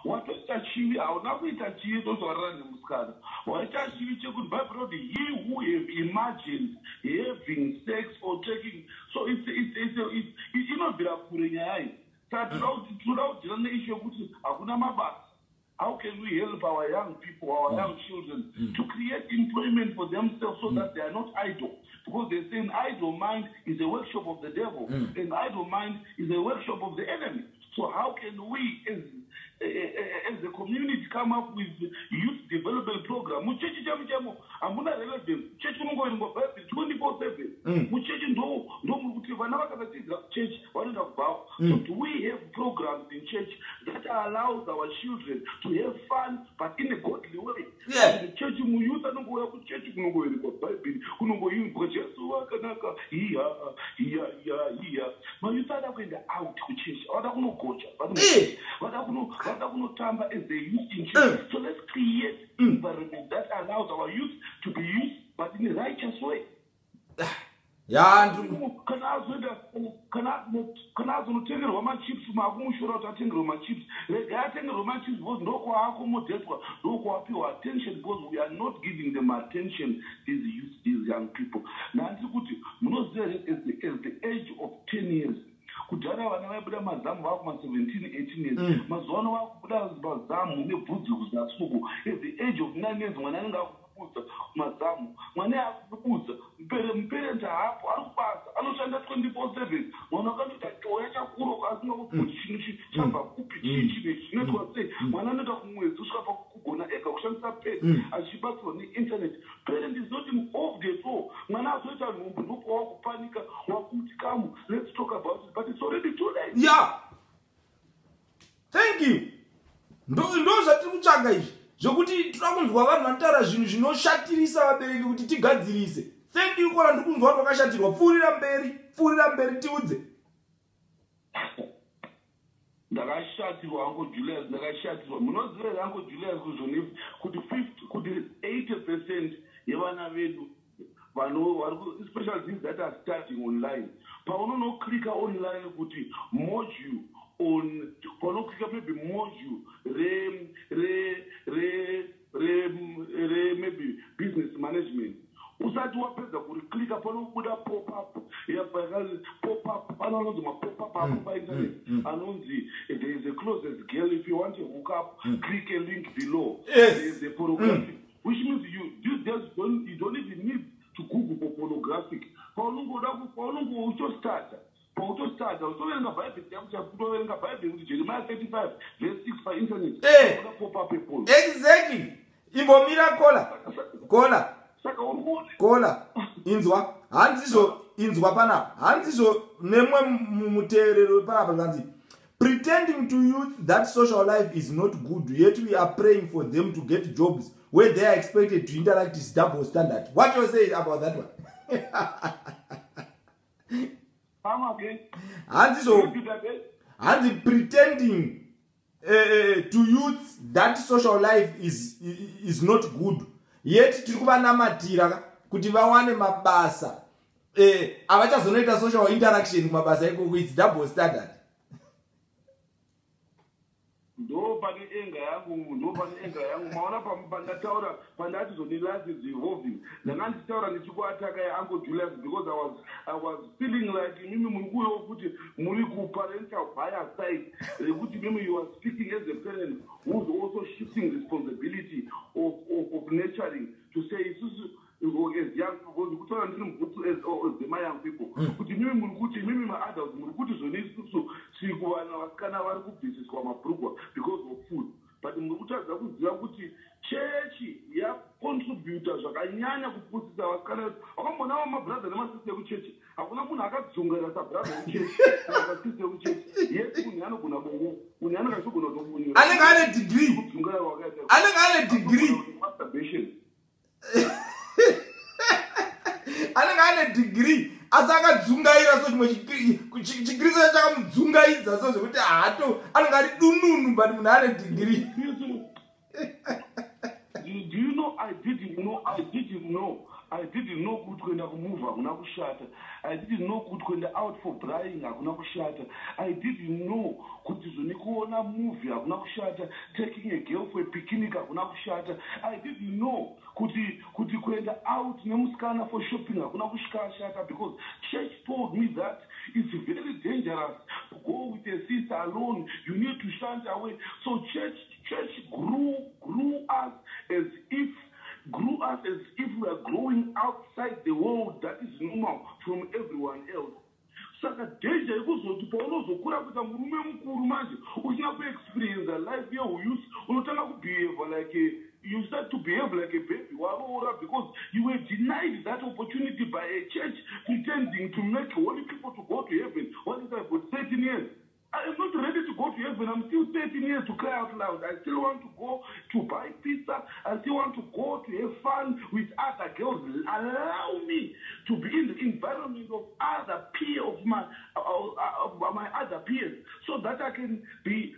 watoita chivi hauna kuita chivi tozvarara nemusikana waita chivi chekuti Bible says he who have imagined having sex or taking, so inobvira kure nyaya iyi. Saka toda kudhira neishu yekuti hakuna mabasa. How can we help our young people, our young children, to create employment for themselves so that they are not idle? Because they say an idle mind is a workshop of the devil, an idle mind is a workshop of the enemy. So how can we, as a community, come up with youth development program? Muchechi chamu amuna relevance. Church unongoenda Bible 24/7. Muchechi ndo mukuti vana vakatatiza church vanoenda kubva. So do we have programs in church that allows our children to have fun but in a godly way? Yeah. The church muyouth anongoya ku church kunongoenda Bible kunongoyimba Jesu wakanaka iya. Mayouth ada kuenda out ku church. Ada kunogocha. Vada kunotamba as a youth in church. So let's create environment that allows our youth to be used but in a righteous way. Yeah, kana azonotengerwa machips makumushora kuti atengerwa machips rega atengerwa machips because ndokwaaccommodetwa ndokwapiwa attention because we are not giving them attention, these youth, these young people. Nandiri kuti munoziva as the age of 10 years kudhara vana vaibuda mazamu vakuma 17 18 years mazuva ano vakubuda mazamu nebvudzi kuzasuku at the age of 9 years mwana anenge akubuza mazamu mwana akubuza muperenta hapo ari kubasa anoshanda 24/7 mwana akandoti toya chakuro asinga kuti chinhu chamba kupi chii chinoitwa sei mwana anoenda kumwedzi kusvika pakugona ega kushandisa pedi achibatsirwa neinternet. Parent is not involved at all. Mwana azoita nhumbu ndipo wakupanika wakuti kamu let's talk about it, but it's already too late. Yeah, thank you. Ndo zvati kutsvaga izvi zvokuti toda kunzwa vanhu vanotaura zvinhu zvinoshatirisa vabereki kuti tigadzirise. Thank you kora ndikunzwa kuti wakashatirwa. Pfuurira mberi tiudze. Ndakashatirwa Uncle Julius, ndakashatirwa. Munoziva Uncle Julius kuzvoni kuti 80% yevana vedu especially these that are studying online, paunonoclicka online kuti module on paunoclicka maybe module maybe business management, usati wapedza kuriclicka panobuda pop-up anonzi mapop-up apo painternet anonzi there is a closest girl, if you want to hook up click a link below. Yes. There is a pornographic, which means you don't even need to Google for pornographic. Paunongo uchostata utoverenga Bible Jeremiah 35 verse 6 pa internet pop-up people. Exactly. Imbomira kola inzwa hanzizvo inzwa pana hanzizvo nemwe muteerero panapa kanzi pretending to youth that social life is not good, yet we are praying for them to get jobs where they are expected to interact is double standard. What you say about that one? Hanzi pretending to youth that social life is not good, yet tiri kuvanamatira kuti vawane mabasa avachazonoita social interaction kumabasa ikoko, it's double standard. Ndo pane enga yangu maona pandataura pandati zvoni life is evolving. Ndakanditaura ndichikuataka yaUncle Julius because I was feeling like mimi muri kuuyawo kuti muri kuparental bias side rekuti mimi you are speaking as a parent who is also shifting responsibility of nurturing to say isusu as young people kutaura ndiri mubhutu as the young people kuti mimi muri kuti mimi maadults muri kuti zvoni isusu tiri kuvana vasikana vari kubvisiswa mabhurugwa because of food, but muri kutadza kuziva kuti chechi yacontributa zvakanyanya kupusisa vasikana. Wakambonawo mabhradha nemasista ekuchechi, hakuna munhu akadzungaira sabhradha ekuchechi akasista ekuchechi. Yes, munhu anogona bongo, munhu anenge achigona kutombonyera, anenge ane degree, kudzungaira wakaita, anenge ane degree masturbation, anenge ane degree asi akadzungaira so chimwe chigirisa chakamudzungaidza so zvekuti hato anenge ari dununu but munhu ane degree. Do you know I did didn't know kuti kuenda kumuvha hakuna kushata. I didn't know kuti kuenda out for drying hakuna kushata. I didn't know kuti zvoni kuona movie hakuna kushata. Taking a girl for a picnic hakuna kushata. I didn't know kuti kuenda out nemusikana for shopping hakuna kushata, because church told me that it's very dangerous to go with a sister alone. You need to shut away. So church grew us as if we are growing outside the world that is normal from everyone else. Saka danger ikuzoti paunozokura kuita murume mukuru manje usina kuexperience life youth unotanga kubehave like you start to behave like a baby waroora, because you were denied that opportunity by a church pretending to make holy people to go to heaven. What is that, for 13 years? I am not ready to go to heaven. I'm still 13 years to cry out loud. I still want to go to buy pizza. I still want to go to have fun with other girls. Allow me to be in the environment of other peers of my other peers, so that I can be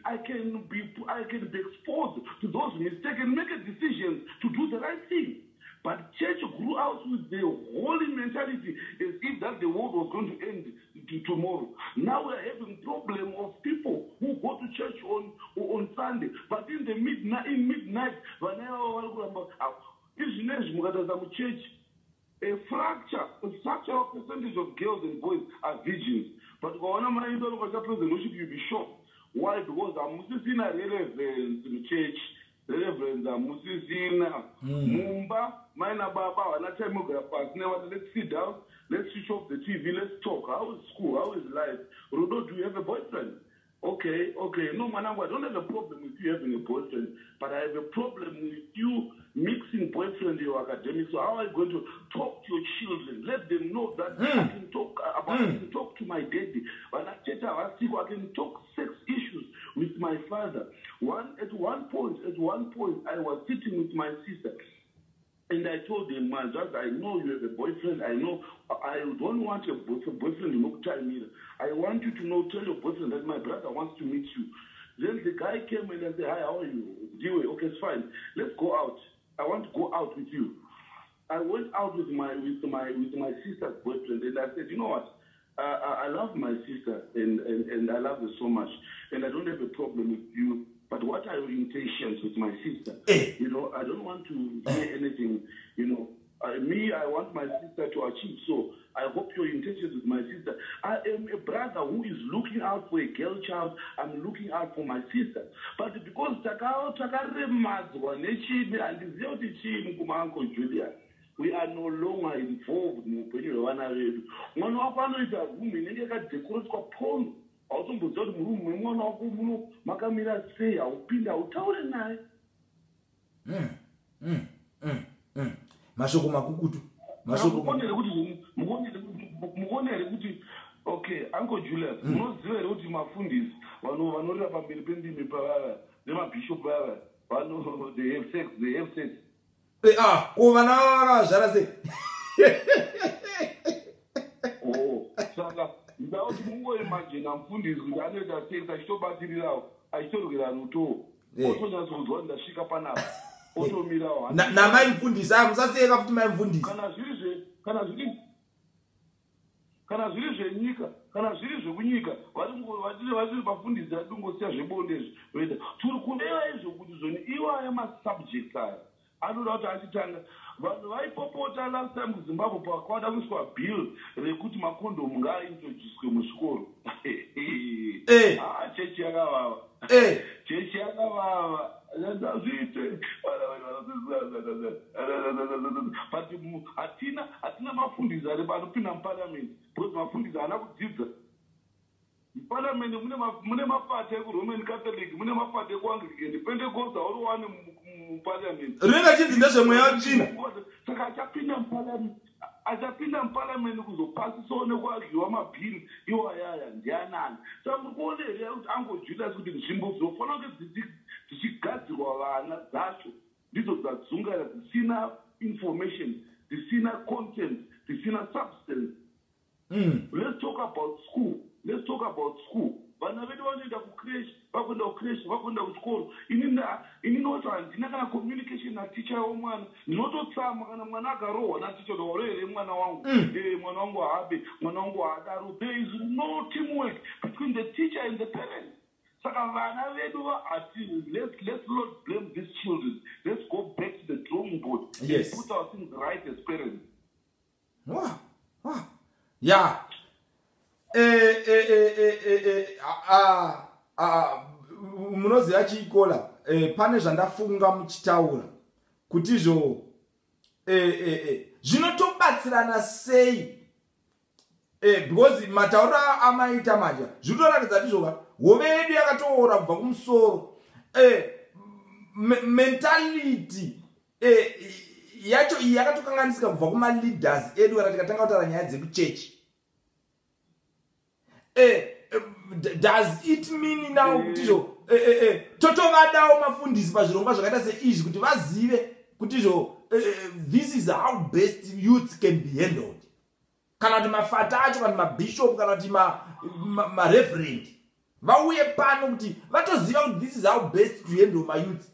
exposed to those mistakes and make a decision to do the right thing. But church grew out with the holy mentality as if that the world was going to end tomorrow. Now we are having problem of people who go to church on Sunday, but in midnight, church, a structural percentage of girls and boys are virgins. But you'll be shocked. Why? Because I'm seeing a relevance in the church. Reverend Musisina Mumba, Mina Baba, and I tell you, let's sit down, let's switch off the TV, let's talk. How is school? How is life? Rodo, do you have a boyfriend? Okay. No, man, I don't have a problem with you having a boyfriend, but I have a problem with you mixing boyfriend and your academics. So how are you going to talk to your children? Let them know that I can talk about, I can talk to my daddy. When I can talk sex issues with my father. At one point, I was sitting with my sister, and I told him, I know you have a boyfriend. I know I don't want your boyfriend to look time either. I want you to tell your boyfriend that my brother wants to meet you. Then the guy came and I said, hi, how are you? Okay, it's fine. Let's go out. I want to go out with you. I went out with my sister's boyfriend, and I said, you know what? I love my sister, and I love her so much, and I don't have a problem with you. But what are your intentions with my sister? I don't want to hear anything. I want my sister to achieve. So I hope your intentions with my sister. I am a brother who is looking out for a girl child. I'm looking out for my sister. But because Uncle Julia, we are no longer involved in the one of automboza kuti murume mwana wako muno makamira sei aupinda utaure naye. Mashoko makukutu. Mukonere kuti okay, Uncle Julius, munoziva here kuti mafundisi vanorira pamberi pendimi pavava nemabhishop vava they have sex. Ko vana vakazvara sei? Saka ndauti mungoimagina mufundisi kuti anoita sex achitobatirirawo achitorwera ruto otonyatsokunzwa ndasvika panapa otomirawo namaimfundisa musasiyeka futi maimfundisi kana zviri zvenyika kana zviri zvekunyika vatiri vafundisi atongosiya zvebondezvi oita tiri kureva izvo kuti zvoni iwaya masubjects aya anoda kuti achitanga vanhu vaipopota last time kuzimbabwe pakwada kuiswa bill rekuti makondomu ngaaintroducwe muzvikoro. Chechi yakavava zviite but hatina mafundisi anopinda muparliament because mafundisi haana kudzidza. Muparliament mune mapati ekuroman catholic, mune mapati ekuanglican, pentecost hauriwane muparliament. Rinenge chidzi ndezvemweya wetsvina. Saka achapinda muparliament kuzopasisawo nekuaryiwa mabhiri iwo ayaya ndianani. Saka muri kuona here kuti Uncle Julius kuti nzvimbo dzinofanira kunge dzichigadzirwa vana dzacho ndidzo dzadzungara dzisina information, dzisina content, dzisina substance. Let's talk about school. vana vedu vanoenda kucresh vakuenda kucresh vakuenda kuchikoro ini noti handina kana communication naticha womwana ndinototsama kana mwana akarohwa naticha orere mwana wangu mwana wangu habe mwana wangu haadaro. There is no teamwork between the teacher and the parents. Saka vana vedu let's not blame these children. Let's go back to the drawing board. Yes. Put our things right as parents. Wow. Yeah. Munoziva chikola pane zvandafunga muchitaura kuti izvo zvinotobatsirana sei because matauro amaita maja zvinotoratidza kuti zvoka hove yedu yakatoora kubva kumusoro mentality yacho iyi yakatokanganisika kubva kuma-leaders edu kana tikatanga kutaura nyaya dzekuchechi. Does it mean now kuti izvo totovadawo mafundisi pazvirongwa zvakaita seizvi kuti vazive kuti izvo this is how best youth can be handled, kana kuti mafata acho kana mabishop kana kuti mareverend vauye pano kuti vatoziva kuti this is how best to handle my youth.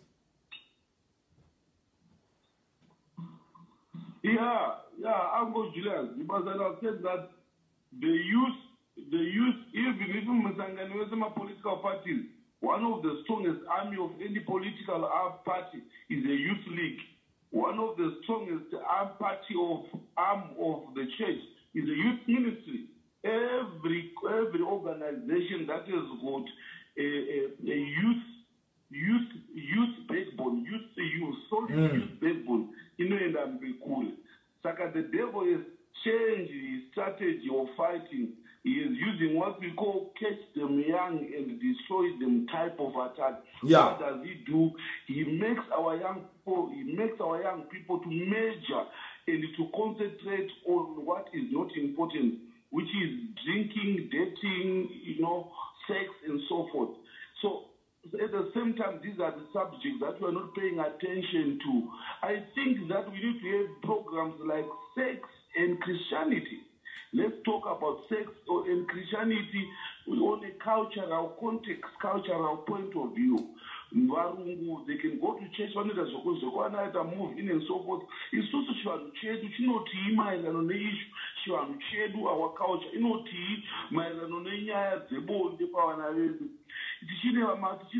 Yeah, Uncle Julius, because I have said that the youth, even in my political parties, one of the strongest army of any political party is the youth league. One of the strongest arm of the church is the youth ministry. Every organization that has got a youth backbone, youth backbone, and I'm cool. Saka the devil has changed his strategy of fighting. He is using what we call catch them young and destroy them type of attack. Yeah. What does he do? He makes our young people to measure and to concentrate on what is not important, which is drinking, dating, sex and so forth. So at the same time, these are the subjects that we are not paying attention to. I think that we need to have programs like sex and Christianity. Let's talk about sex and Christianity on a cultural context, cultural point of view. They can go to church, move in and so forth. It's also our culture. Tichine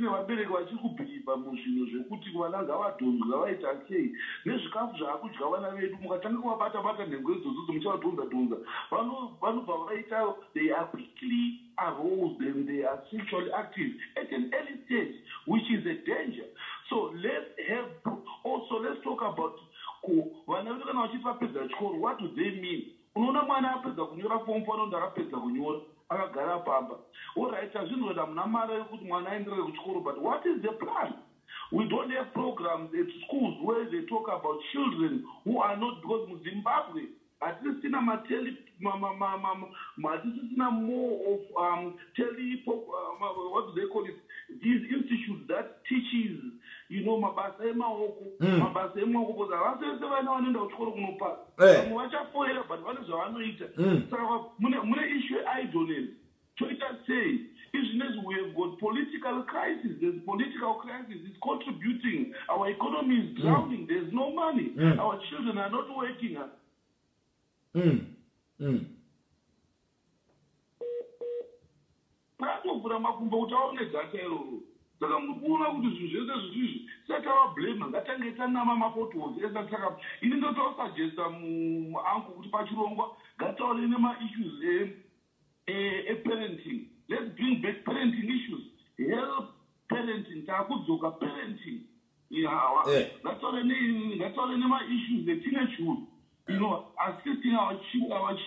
vabereki vachiri kubhibha muzvinhu zvekuti vana ngavadhonzwa vaita sei nezvikafu zvakudya vana vedu mukatanga kuvabata nhengo idzodzo muchavadhonza vanobva vaita, they are quickly aroused and they are sexually active at an early stage, which is a danger. So let's talk about vana vedu kana vachiti vapedza chikoro, what do they mean? Unoona mwana apedza kunyora form 4 anonzi akapedza kunyora akagara pamba. Alright, azvinoda muna mari yekuti mwana aenderere kuchikoro, but what is the plan? We don't have programs at schools where they talk about children who are not, because in Zimbabwe, at least in more of what do they call it? These institutes that teaches, mabasa emaoko, because avasese vana vanoenda kuchikoro kunopasa. Vamwe vachafoira but vane zvavanoita. Saka mune issue idleness. Toita say, we have got political crisis. There's political crisis. It's contributing. Our economy is drowning. There's no money. Our children are not working. Pakuvhura makumbo kuti aone data iroro. Saka mukuona kuti zvinhu zvese zvizvi satavablema ngatange tanama mapotholes esa. Saka ini ndotosuggesta muangu kuti pachirongwa ngataure nema-issues parenting. Let's bring back parenting issues. Help parenting. Takudzoka parenting. That's all nema-issues, the teenagehood. Assisting our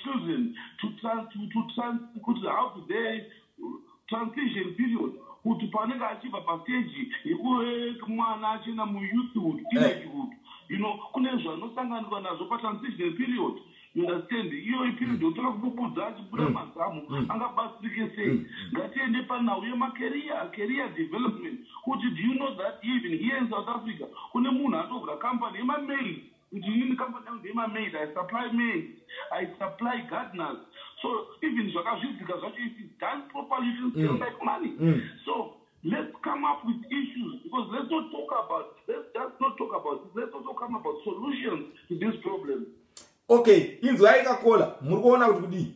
children to how to their transition period. Kuti panenge achibva pastage yekumwana achina muyouthhood, teenagehood. Kune zvanosanganikwa nazvo patransition period. You understand? Iyo period yotora kubudza achibuda mazamu angabatsirike sei. Ngatiende panhau career development. Kuti do you know that even here in South Africa kune munhu atovhura company yema-maids. I supply maids, I supply gardeners. So even because if it's done properly, you can still make money. So let's come up with issues, because let's not talk about it. Let's also come about solutions to this problem. Okay, inzwa ikakola muri kuona kuti kudi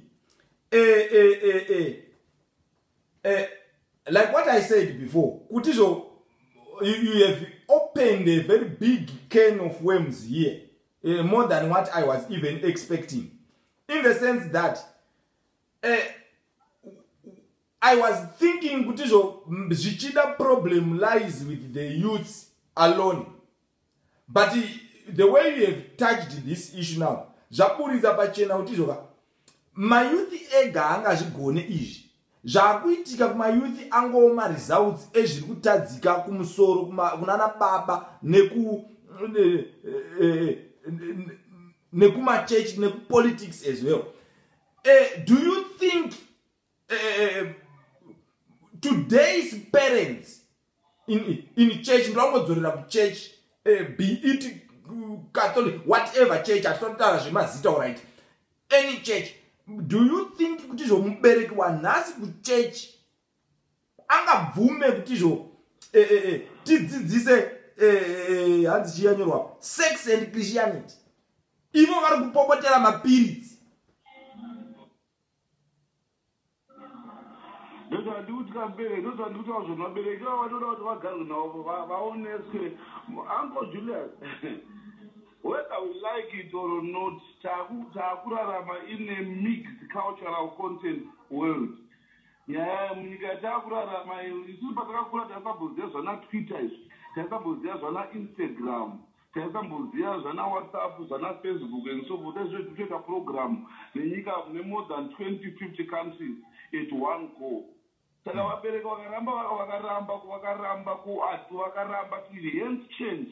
like what I said before, kuti you have opened a very big can of worms here, more than what I was even expecting, in the sense that I was thinking kuti zvichida problem lies with the youths alone, but the way you have touched this issue now, zvaburitsa pachena kuti mayuthi ega angazvigone izvi. Zvakuitika kumayuthi angoma results ezviri kutadzika kumusoro kunana baba nekumachechi nekupolitics as well. Do you think today's parents in church, church, be it Catholic, whatever church, right? Any church, do you think kuti mubereki wanhasi kuchurch angabvume kuti tidzidzise hanzi chiyanyorwa sex and Christianity? Ivo vari kupopotera mapiritsi. Ndozvandikuti vabereki vanoda kuti vagare navo vaoneswe. Uncle Julius, whether we like it or not, taakurarama in a mixed cultural content world. Munyika taakurarama isusu patakakura taisamboziva zvana Twitter izvi, taisamboziva zvana Instagram, taisamboziva zvana WhatsApp, zvana Facebook and so forth. Toita program nenyika more than 20-50 countries at one go. Saka vabereki vakaramba kuati, vakaramba kuenhance change,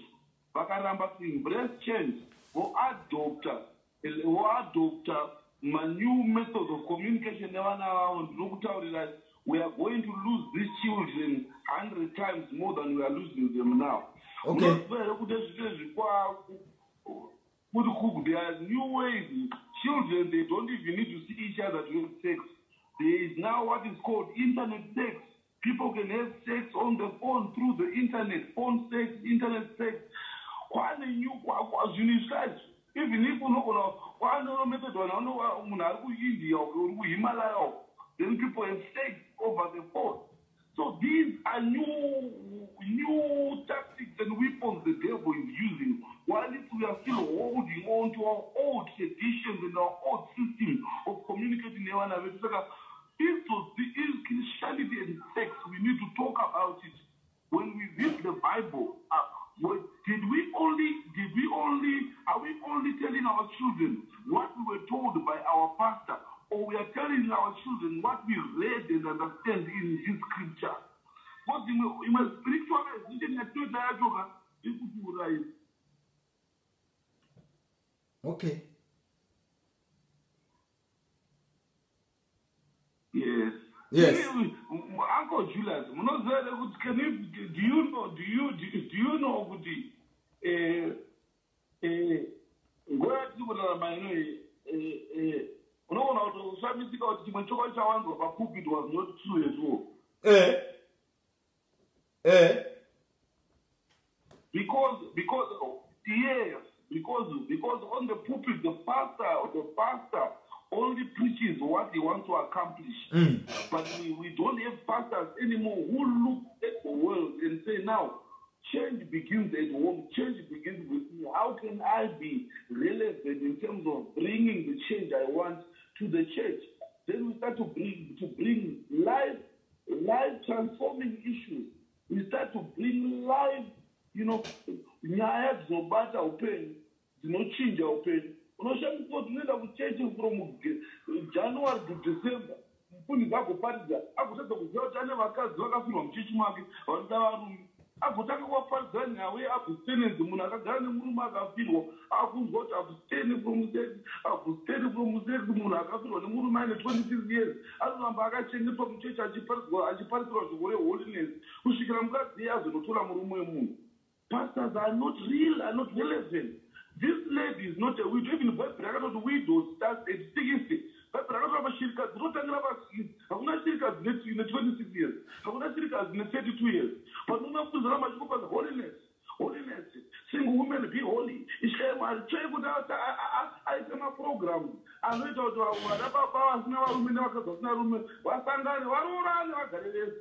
vakaramba kuembrace change, voadopta new methods of communication nevana vavo. Ndinokutaurira, we are going to lose these children 100 times more than we are losing them now. Okay. There are new ways. Children, they don't even need to see each other to have sex. There is now what is called internet sex. People can have sex on the phone through the internet. Phone sex, internet sex. Quite a new unified. Even if you know one method or India or Himalaya, then people have sex over the phone. So these are new tactics and weapons the devil is using. While we are still holding on to our old traditions and our old system of communicating one another. If Christianity and sex, we need to talk about it. When we read the Bible, are we only telling our children what we were told by our pastor, or we are telling our children what we read and understand in his scripture? Because in my spiritual life, okay. Yes. Yes. Uncle Julius, do you know it was not true at all. Because on the pulpit the pastor only preaches what he wants to accomplish. But we don't have pastors anymore who look at the world and say, now, change begins at home, change begins with me. How can I be relevant in terms of bringing the change I want to the church? Then we start to bring life transforming issues. We start to bring life, nyaya dzinobata upenyu, dzinochinja upenyu. Unoshamisa tunoenda kuchechi from January to December. Mfundi agoparidza agotadza kuziva kuti ane vakadzi vakafirwa muchechi make vanoda varume. Agotanga kuvaparidza nhau yeabstinence. Munhu akagara nemurume akafirwa akunzwa kuti abstain from sex. Munhu akafirwa nemurume aine 26 years anoramba akachengetwa muchechi achiparisirwa shoko reholiness kusvikira mukadzi iye azonotora murume wemunhu. Pastors are not real, are not relevant. This lady is not a widow. Even the Bible, I got the widow starts at 60. bhaibheri rakatora vashirikadzi rotangira pa6 hakuna shirikadzi ne26 years hakuna shirikadzi ne32 years panomafundisa ramachikopaza holiness single women be holy ishemari tsvei kuti aite maprograms anoita kuti vana baba vasina varume nevakadzi vasina rume vasangane varoorane vagare vese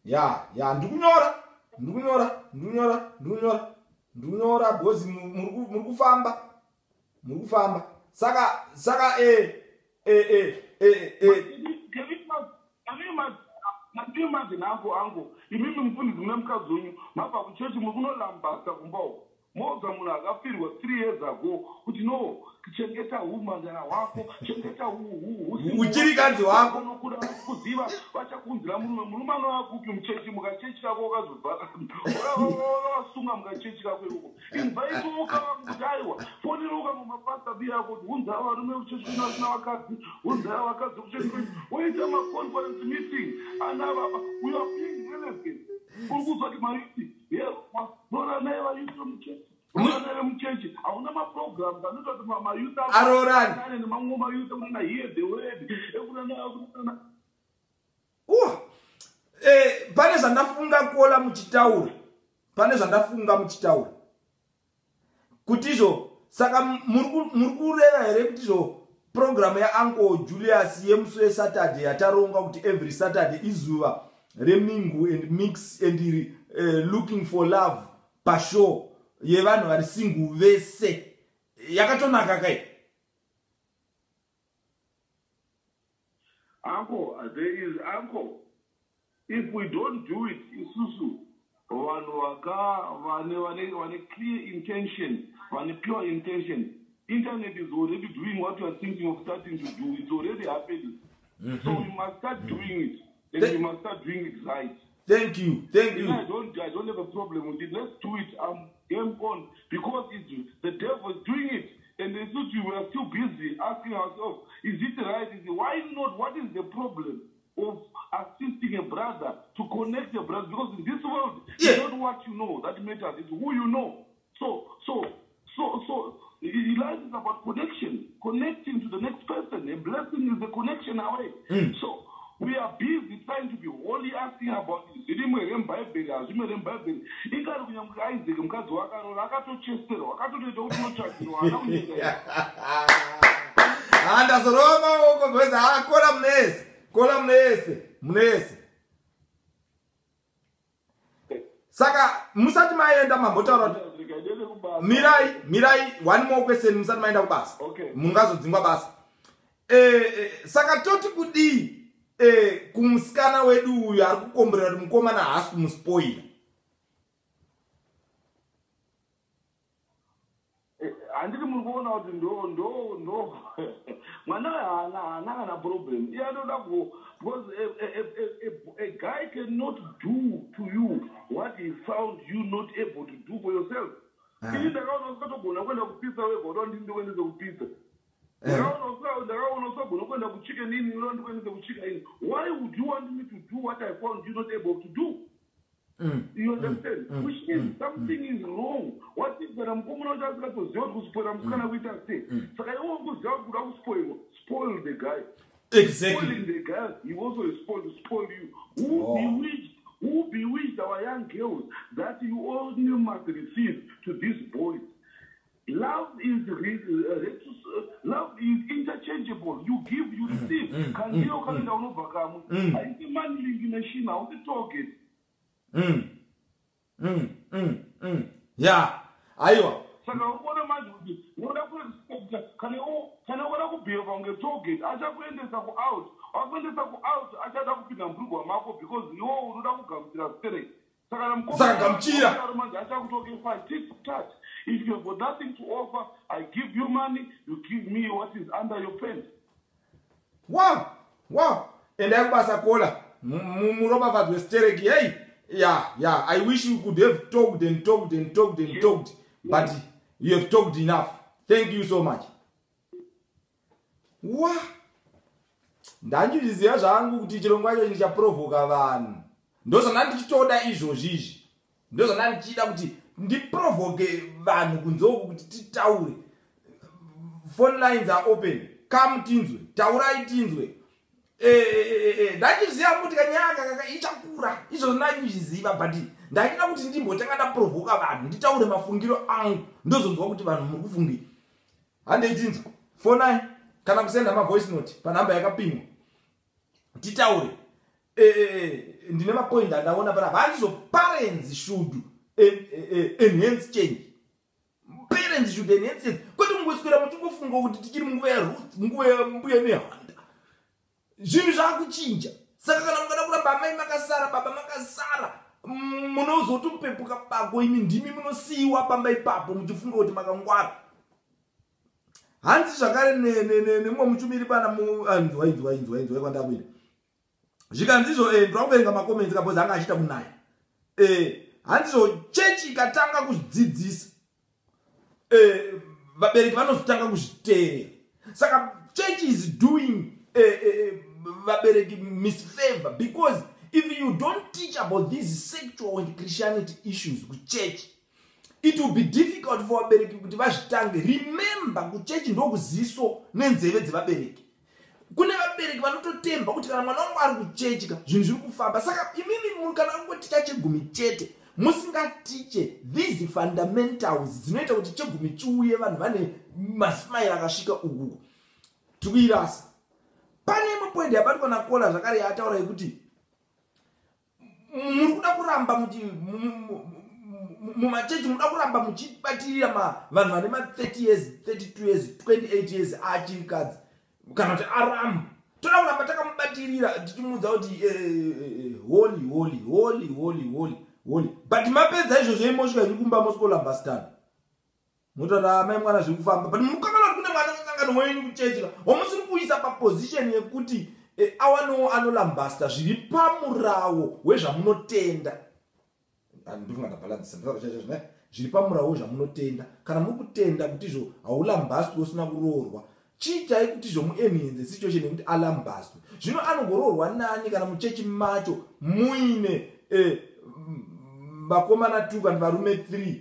ya ndikunyora bhozi muri kufamba saka Imagine angu imimi mufundisi mune mukadzi wenyu mabva kuchechi muri kunolambasa kumba uko moza munhu akafirwa 3 years ago kuti no chengeta umandana wako chengeta uchirikadzi wako nokuda kuziva vachakunzira murume anovakupi muchechi mukachechi kako wakazobva wakasunga mukachechi kako ikoko invaitoka kuti aiwa foniroka mumapasta biya yako kuti unzava varume kuchechi kuno vasina vakadzi unzava vakadzi kuchechi kwenyu woita maconference meeting anavava we are being relevant uri kuzwa kuti mayuti roranai vayuti muchechi roranai muchechi hauna maprograms anoita kuti mayuti arorani nemamwe mayuti kunana hear the word ekunana pane zvandafunga kuola muchitaura kutizvo saka muri kureva here kutizvo program yauncle Julius yemusi weSaturday yataronga kuti every Saturday izuva remingu and mix and looking for love pashow yevanhu vari single vese yakatonaka kai uncle there is uncle if we don't do it isusu vanhu vane clear intention vane pure intention internet is already doing what you are thinking of starting to do. It's already happening. So we must start doing it. And we must start doing it right. Thank you. I don't have a problem with it. Let's do it. Game on. Because the devil is doing it. And we are still busy asking ourselves, is it right? Why not? What is the problem of assisting a brother to connect a brother? Because in this world, it's not what you know that matters. It's who you know. So life is about connecting to the next person. A blessing is the connection away. So we are busy trying to be holy, asking about this. Saka musati maenda mambotaura mirai one more question musati maenda kubasa mungazodzingwa basa saka toti kudi kumusikana wedu uyu ari kukomberera kuti mukomana haasi kumuspoila handiti muri kuona kuti ndo mwana haana kana problem iye anoda because a guy cannot do to you what he found you not able to do for yourself. Ini ndakaona usikatogona kwenda kupisa wega ndindi kuendeze kupisa. Ndakaona usagona kwenda kuchika nini ndikuendeze kuchika ini. Why would you want me to do what I found you not able to do? You understand? Which means something is wrong. What if the mkomona uchasikazoziva kuti kuspoila musikana kuita sei? Saka iwe ukuziva kuti kuda kuspoilwa, spoil the guy. Exactly. Spoiling the guy, he also is spoiled to spoil you. Who bewitched our young girls that you only must receive to these boys? Love is interchangeable. You give, you receive. Kandio kalenda unobvakamu. Haiti money lingineshina, uti target. Yeah. Aiwa. Saka ukona manje kuti ngoda kuexpecta kana wada kubheka unge target achakuendesa ku-out akuendesa ku-out achada kupinda mbrugwa mako because iwo unoda kugamuchira straight saka gamuchira manje achakutoke fine tit tat. If you have got nothing to offer, I give you money, you give me what is under your pen. Wow. And akubasa kola muroba vadwe stereki hey. Yeah, I wish you could have talked, but you have talked enough. Thank you so much. What? Ndandiziva zvangu kuti chirongwa icho ndichaprovoka vanhu. Ndozvona ndichitoda izvozvizvi. Ndozvona ndichida kuti ndiprovoke vanhu kunzoku kuti titaure. Phone lines are open. Come tinzwe, taurai tinzwe. Ndachiziva kuti kanyaka ichakura izvo ndachizviziva but ndachida kuti ndimbotanga ndaprovoka vanhu nditaure mafungiro angu ndozonzwa kuti vanhu muri kufungira. Handei tinzwe. Phone kana kusenda mavoice note panhamba yakapimwa titaure. Ndine mapoint andaona pana handizvo parents should enhance change. Parents should enhance change. Kwete mungoswera muchingofunga kuti tichiri munguva yaRuth, munguva yambuya nehanda. Zvinhu zvakuchinja. Saka kana mungada kuramba amai makasara, baba makasara, munozotopepuka pako imi ndimi munosiyiwa pamba ipapo muchifunga kuti makangwara. Hanzi zvakare nemumwe muchumiri pana inzwa kwandakuita. Zvikanzizvo ndirakuverenga makomenti kapozi anga achita kunaya. Hanzizvo chechi ikatanga kuzvidzidzisa vabereki vanozotanga kuzviteerera. Saka church is doing vabereki misfavor because if you don't teach about these sexual and Christianity issues kuchurch, it will be difficult for vabereki kuti vazvitange. Remember kuchechi ndokuziso nenzeve dzevabereki. Kune vabereki vanototemba kuti kana mwana wangu ari kuchechi zvinhu zviri kufamba. Saka imimi kana kungoticha chegumi chete musingatiche these fundamentals dzinoita kuti chegumi chiuye vanhu vane masmile akasvika uku tukuirasa. Pane imwe point yabatwa naKola zvakare yataura yekuti muri kuda kuramba mumachechi muda kuramba muchibatirira vanhu vane ma30 years 32 years 28 years achirikadzi kana kuti aramba. Toda kuramba takamubatirira tichimudza kuti holy but mapedza izvo zveimosvika ikumba moskolamba stand motora mai mwana zviri kufamba but mukakala kuti kune mwana sangano wenyu kuchechi wamusiri kuisa paposition yekuti awano anolambasta zviri pamurawo wezvamunotenda. Ndifungata balance ndazvo zviri pamurawo wezvamunotenda. Kana muri kutenda kuti izvo haulambastwi usina kuroorwa, chiitai kuti izvo muenhenze situation yekuti alambastwe. Zvino anogororwa nani kana muchechi macho muine vakomana 2 kana varume 3